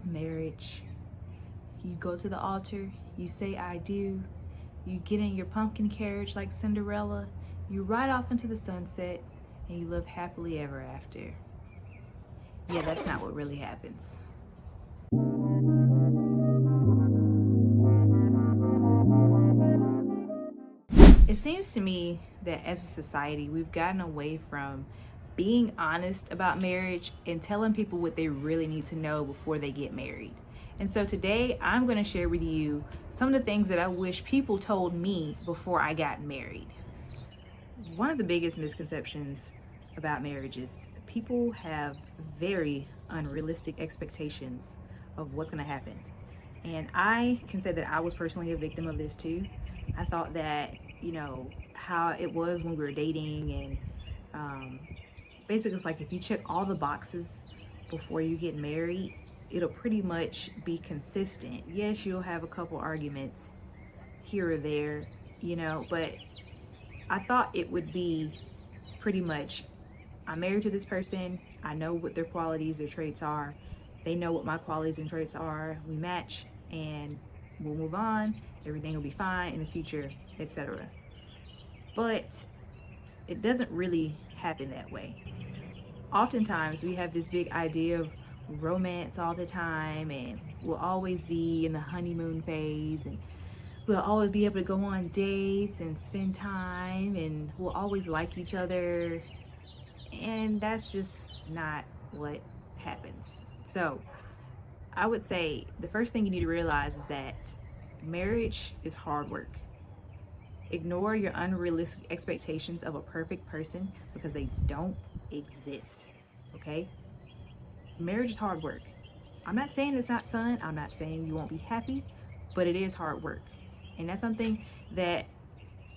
Marriage. You go to the altar, you say I do, you get in your pumpkin carriage like Cinderella, you ride off into the sunset, and you live happily ever after. Yeah, that's not what really happens. It seems to me that as a society, we've gotten away from being honest about marriage and telling people what they really need to know before they get married. And so today I'm going to share with you some of the things that I wish people told me before I got married. One of the biggest misconceptions about marriage is people have very unrealistic expectations of what's going to happen. And I can say that I was personally a victim of this too. I thought that, how it was when we were dating, and basically it's like if you check all the boxes before you get married, it'll pretty much be consistent. Yes, you'll have a couple arguments here or there, but I thought it would be pretty much, I'm married to this person, I know what their qualities, their traits are, they know what my qualities and traits are, we match, and we'll move on, everything will be fine in the future, etc. But it doesn't really happen that way. Oftentimes we have this big idea of romance all the time, and we'll always be in the honeymoon phase, and we'll always be able to go on dates and spend time, and we'll always like each other, and that's just not what happens. So I would say the first thing you need to realize is that marriage is hard work. Ignore your unrealistic expectations of a perfect person because they don't exist, okay? Marriage is hard work. I'm not saying it's not fun. I'm not saying you won't be happy, but it is hard work. And that's something that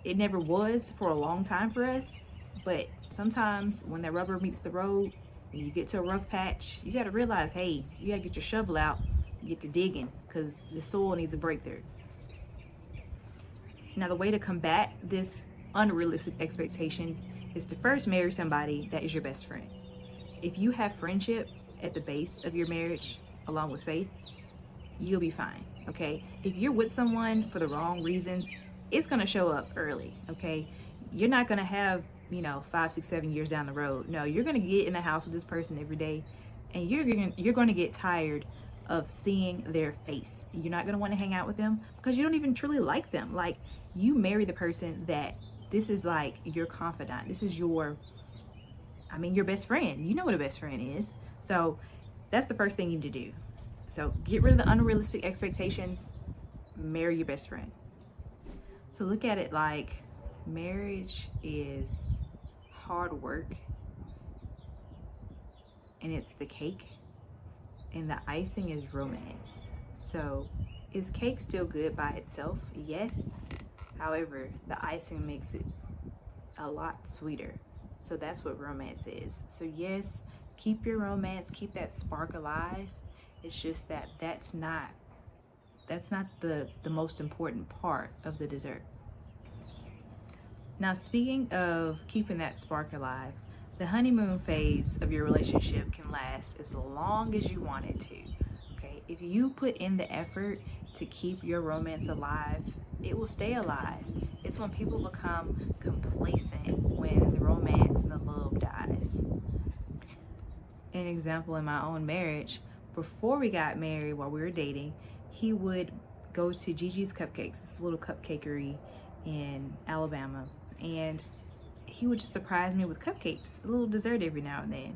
it never was for a long time for us. But sometimes when that rubber meets the road and you get to a rough patch, you got to realize, hey, you got to get your shovel out and get to digging because the soil needs a breakthrough. Now, the way to combat this unrealistic expectation is to first marry somebody that is your best friend. If you have friendship at the base of your marriage, along with faith, you'll be fine, okay? If you're with someone for the wrong reasons, it's gonna show up early, okay? You're not gonna have, 5, 6, 7 years down the road. No, you're gonna get in the house with this person every day, and you're gonna get tired of seeing their face. You're not gonna wanna hang out with them because you don't even truly like them. Like, you marry the person that this is like your confidant. This is your best friend. You know what a best friend is. So that's the first thing you need to do. So get rid of the unrealistic expectations, marry your best friend. So look at it like marriage is hard work, and it's the cake, and the icing is romance. So is cake still good by itself? Yes. However, the icing makes it a lot sweeter. So that's what romance is. So yes, keep your romance, keep that spark alive. It's just that that's not the most important part of the dessert. Now, speaking of keeping that spark alive, the honeymoon phase of your relationship can last as long as you want it to. Okay? If you put in the effort to keep your romance alive, it will stay alive. It's when people become complacent when the romance and the love dies. An example in my own marriage, before we got married, while we were dating, he would go to Gigi's Cupcakes, this little cupcakery in Alabama, and he would just surprise me with cupcakes, a little dessert every now and then.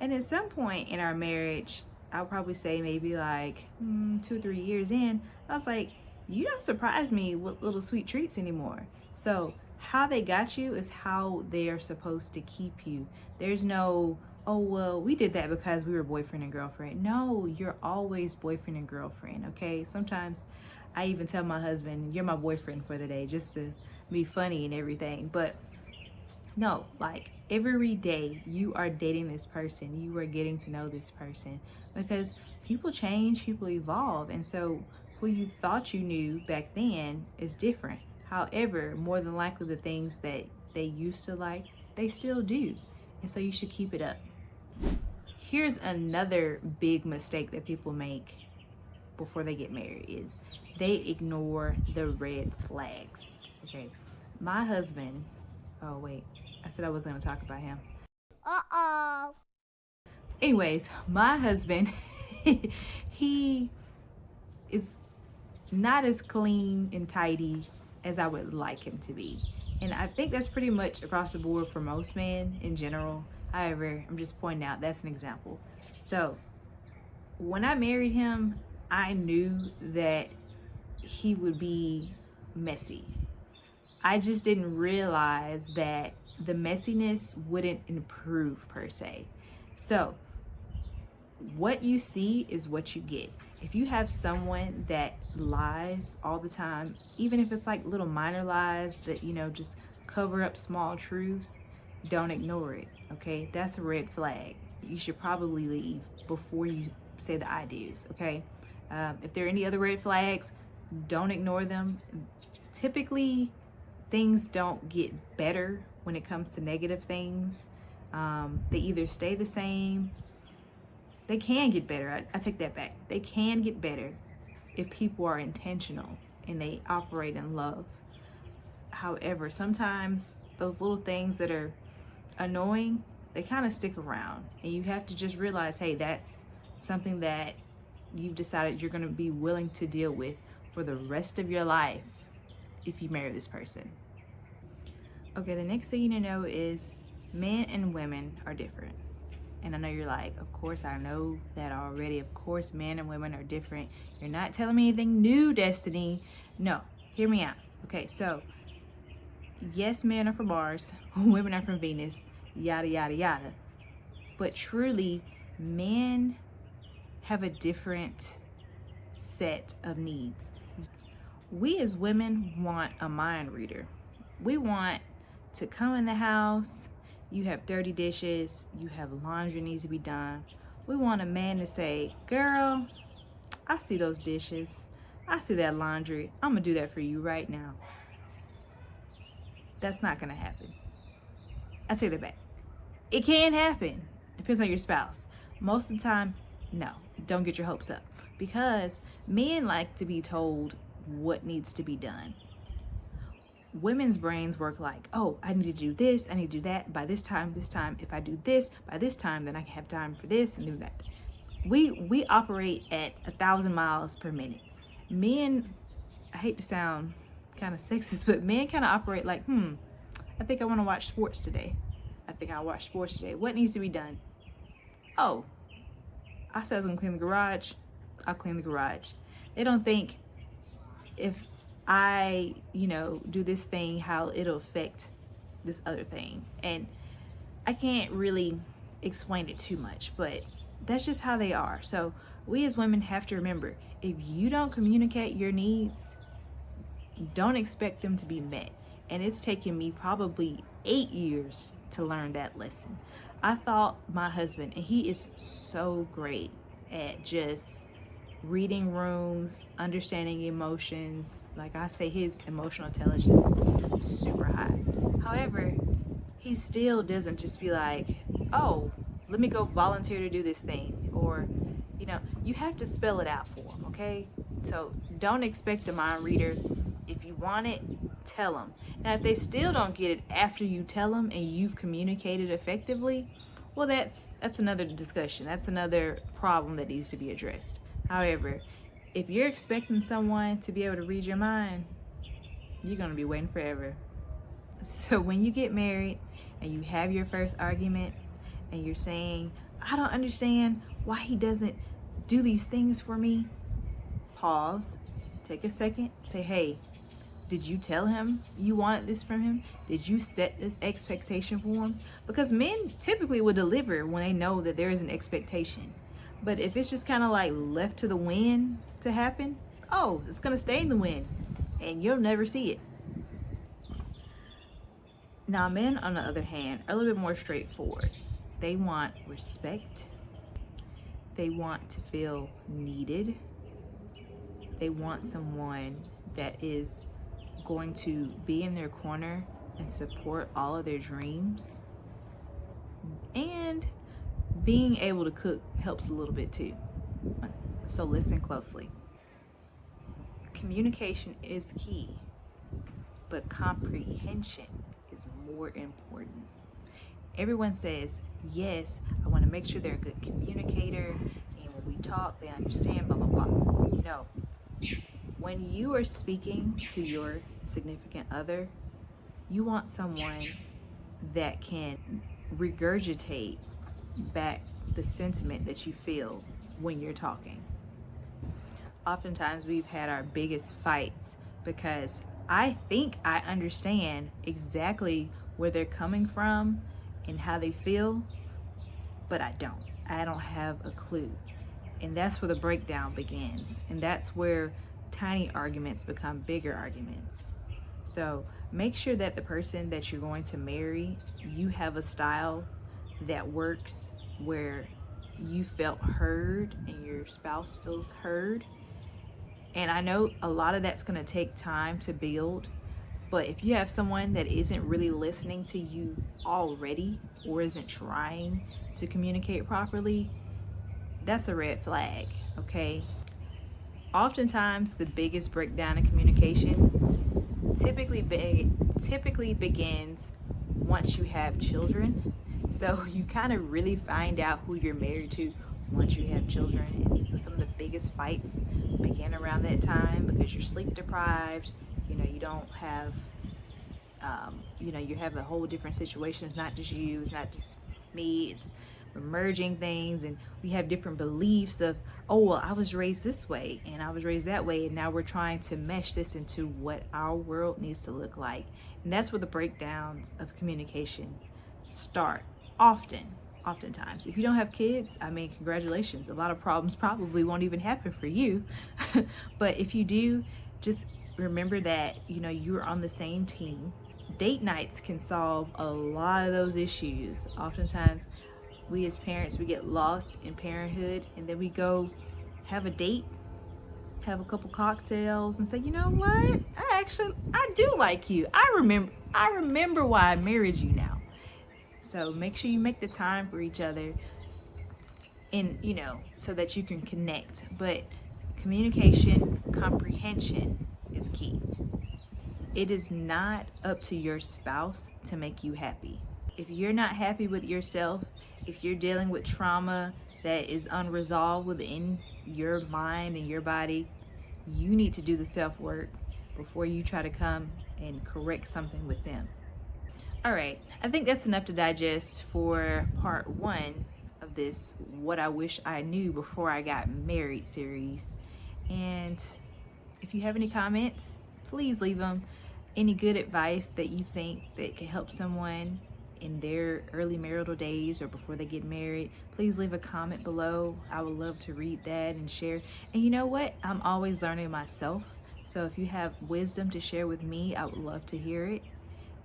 And at some point in our marriage, I'll probably say maybe like 2 or 3 years in, I was like, you don't surprise me with little sweet treats anymore. So how they got you is how they are supposed to keep you. There's no, oh, well, we did that because we were boyfriend and girlfriend. No, you're always boyfriend and girlfriend, okay? Sometimes I even tell my husband, you're my boyfriend for the day, just to be funny and everything. But no, like every day you are dating this person, you are getting to know this person, because people change, people evolve. And so who you thought you knew back then is different. However, more than likely the things that they used to like, they still do. And so you should keep it up. Here's another big mistake that people make before they get married is they ignore the red flags. Okay. My husband, oh wait, I said I was going to talk about him. Uh-oh. Anyways, my husband, he is not as clean and tidy as I would like him to be. And I think that's pretty much across the board for most men in general. However, I'm just pointing out that's an example. So when I married him, I knew that he would be messy. I just didn't realize that the messiness wouldn't improve per se. So what you see is what you get. If you have someone that lies all the time, even if it's like little minor lies that, just cover up small truths, don't ignore it, okay? That's a red flag. You should probably leave before you say the I do's, okay? If there are any other red flags, don't ignore them. Typically, things don't get better when it comes to negative things. They either stay the same. They can get better. I take that back. They can get better if people are intentional and they operate in love. However, sometimes those little things that are annoying, they kind of stick around. And you have to just realize, hey, that's something that you've decided you're going to be willing to deal with for the rest of your life if you marry this person. Okay, the next thing you need to know is men and women are different. And I know you're like, of course, I know that already. Of course, men and women are different. You're not telling me anything new, Destiny. No, hear me out. Okay, so yes, men are from Mars, women are from Venus, yada, yada, yada. But truly, men have a different set of needs. We as women want a mind reader. We want to come in the house, you have dirty dishes, you have laundry needs to be done. We want a man to say, girl, I see those dishes. I see that laundry. I'm gonna do that for you right now. That's not gonna happen. I take that back. It can happen. Depends on your spouse. Most of the time, no. Don't get your hopes up. Because men like to be told what needs to be done. Women's brains work like, oh, I need to do this, I need to do that by this time, if I do this by this time, then I can have time for this and do that. We operate at 1,000 miles per minute. Men, I hate to sound kind of sexist, but men kind of operate like, I think I want to watch sports today. What needs to be done? Oh, I said I was gonna clean the garage. I'll clean the garage. They don't think if I, do this thing, how it'll affect this other thing. And I can't really explain it too much, but that's just how they are. So we as women have to remember, if you don't communicate your needs, don't expect them to be met. And it's taken me probably 8 years to learn that lesson. I thought my husband, and he is so great at just reading rooms, understanding emotions. Like I say, his emotional intelligence is super high. However, he still doesn't just be like, oh, let me go volunteer to do this thing. Or, you have to spell it out for him, okay? So don't expect a mind reader. If you want it, tell them. Now, if they still don't get it after you tell them and you've communicated effectively, well, that's another discussion. That's another problem that needs to be addressed. However, if you're expecting someone to be able to read your mind, you're going to be waiting forever. So when you get married and you have your first argument and you're saying, I don't understand why he doesn't do these things for me, pause, take a second, say, hey, did you tell him you wanted this from him? Did you set this expectation for him? Because men typically will deliver when they know that there is an expectation. But if it's just kind of like left to the wind to happen, oh, it's going to stay in the wind and you'll never see it. Now, men, on the other hand, are a little bit more straightforward. They want respect. They want to feel needed. They want someone that is going to be in their corner and support all of their dreams. And being able to cook helps a little bit too. So listen closely. Communication is key, but comprehension is more important. Everyone says, yes, I want to make sure they're a good communicator, and when we talk, they understand, blah, blah, blah. No. When you are speaking to your significant other, you want someone that can regurgitate back the sentiment that you feel when you're talking. Oftentimes we've had our biggest fights because I think I understand exactly where they're coming from and how they feel, but I don't. I don't have a clue. And that's where the breakdown begins. And that's where tiny arguments become bigger arguments. So make sure that the person that you're going to marry, you have a style that works where you felt heard and your spouse feels heard. And I know a lot of that's going to take time to build, but if you have someone that isn't really listening to you already or isn't trying to communicate properly, that's a red flag, okay? Oftentimes, the biggest breakdown in communication typically begins once you have children. So you kind of really find out who you're married to once you have children. And some of the biggest fights begin around that time because you're sleep deprived. You don't have, you have a whole different situation. It's not just you, it's not just me, we're merging things, and we have different beliefs of, oh, well, I was raised this way and I was raised that way, and now we're trying to mesh this into what our world needs to look like. And that's where the breakdowns of communication start oftentimes. If you don't have kids, I mean, congratulations. A lot of problems probably won't even happen for you. But if you do, just remember that, you're on the same team. Date nights can solve a lot of those issues. Oftentimes, we as parents, we get lost in parenthood, and then we go have a date, have a couple cocktails, and say, you know what? I do like you. I remember why I married you now. So make sure you make the time for each other, and so that you can connect. But communication, comprehension is key. It is not up to your spouse to make you happy. If you're not happy with yourself, if you're dealing with trauma that is unresolved within your mind and your body, you need to do the self-work before you try to come and correct something with them. All right, I think that's enough to digest for part 1 of this What I Wish I Knew Before I Got Married series. And if you have any comments, please leave them. Any good advice that you think that can help someone in their early marital days or before they get married, please leave a comment below. I would love to read that and share. And you know what? I'm always learning myself. So if you have wisdom to share with me, I would love to hear it.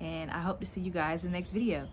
And I hope to see you guys in the next video.